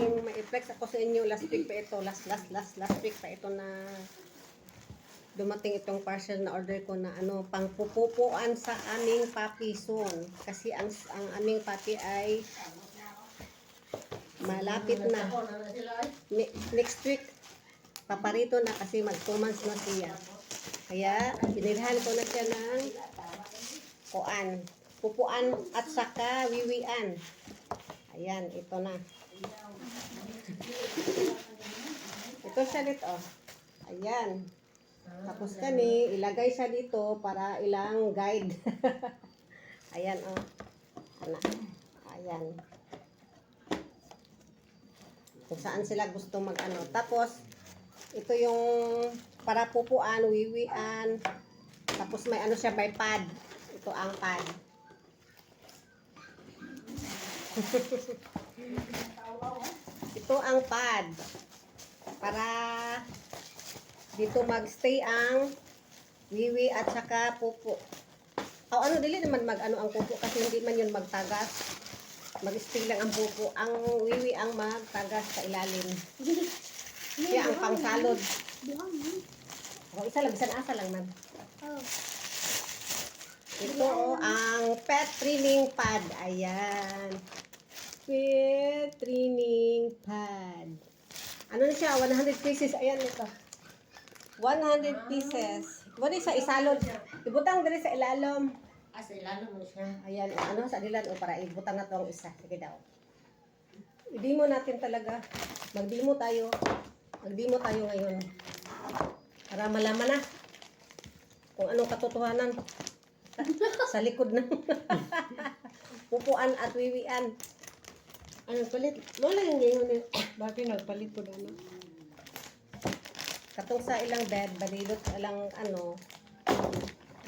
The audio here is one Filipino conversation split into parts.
ma-flex ako sa inyo. Last week pa ito. Last week pa ito na dumating itong parcel na order ko na ano, pangpupupuan sa aming papi soon. Kasi ang aming papi ay malapit na. Next week, paparito na kasi mag 2 months na siya. Kaya, binilhan ko na siya ng pupuan at saka wiwian. Ayan, ito na. Ito siya dito. Ayan. Tapos kani, ilagay siya dito para ilang guide. Ayan, oh. Ayan. Kung saan sila gusto mag-ano. Tapos, ito yung para pupuan, wiwian. Tapos may ano siya, may pad. Ito ang pad. Ito ang pad. Para dito magstay ang wiwi at saka pupo. Ano, dili naman mag-ano ang pupo kasi hindi man yun magtagas. Mag-stay lang ang pupo. Ang wiwi ang magtagas sa ilalim. Siya ang pangsalod. Isa lang, bisan asa lang man. Ito ang pet trimming pad. Ayan. Pet trimming pad. Ano na siya? 100 pieces. Ayan ito. 100 pieces. Wala sa isalod. Ibutang dali sa ilalim. Sa ilalim mo siya. Ayan. Ano sa dilan o para ibutang na to ang isa. Sige daw. I-demo natin talaga. Mag-demo tayo. Mag-demo tayo ngayon. Para malaman na kung anong katotohanan sa likod ng pupuan at wiwian. Ano palit? Wala yung ngayon eh. Bakit nagpalit po na? Katong sa ilang bed, balilot ilang ano.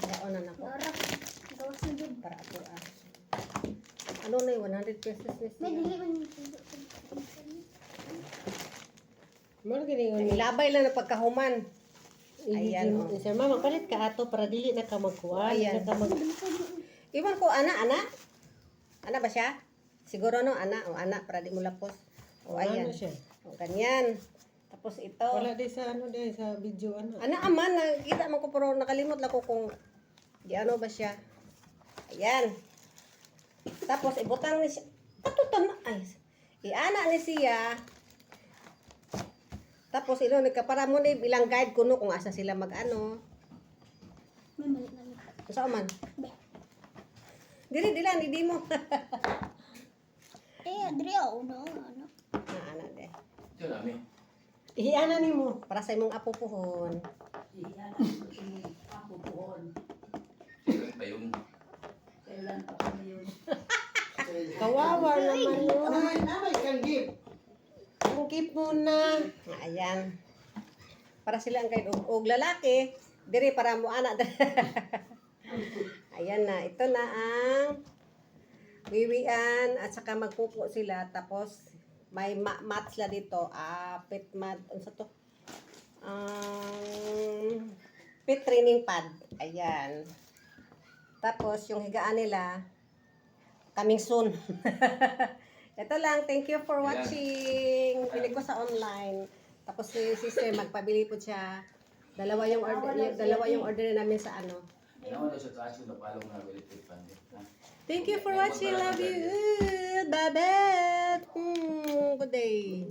Baon na nako. Para ako Ano na yung 100 pesos na siya. Mano giningon ni Ilabay lang na pagkahuman. Ayan, Ayan. Sir Mama, palit ka ato para dili na ka magkuha. Ayan. Iwan ko, ana ba siya? Siguro no, ana para di mo lapos. Ayan. Ano siya? Ganyan. Tapos ito. Wala di sa ano di sa video ano. Aman, nakita mo ko pero nakalimot lang ko kung di ano ba siya. Ayan. Tapos ibutang ni siya. Katutan na. Ay. Iana ni siya. Tapos ilo nagkapara mo ni bilang guide kuno kung asa sila mag-ano. May mali na nito. Saan man? Dili hindi mo. Adri, ano? Ana de. Ito namin. Ihiana ni mo. Para sa imong apupuhon. Kailan pa yun? Kawawa naman yun. Namay kang gift. Ang keep mo na. Ayan. Para sila ang guide og lalaki, diri para mo ana. Ayan na, ito na ang wiwian at saka magpupo sila tapos may mat sila dito. Pet mat, ano sa to? Pet training pad. Ayan. Tapos yung higaan nila coming soon. Ito lang, thank you for watching. Pili ko sa online. Tapos si sister magpabili po siya. Dalawa yung order namin sa ano. Naman daw sa kaso na palong na electric fan. Thank you for watching. Love you. Bye-bye. Good day.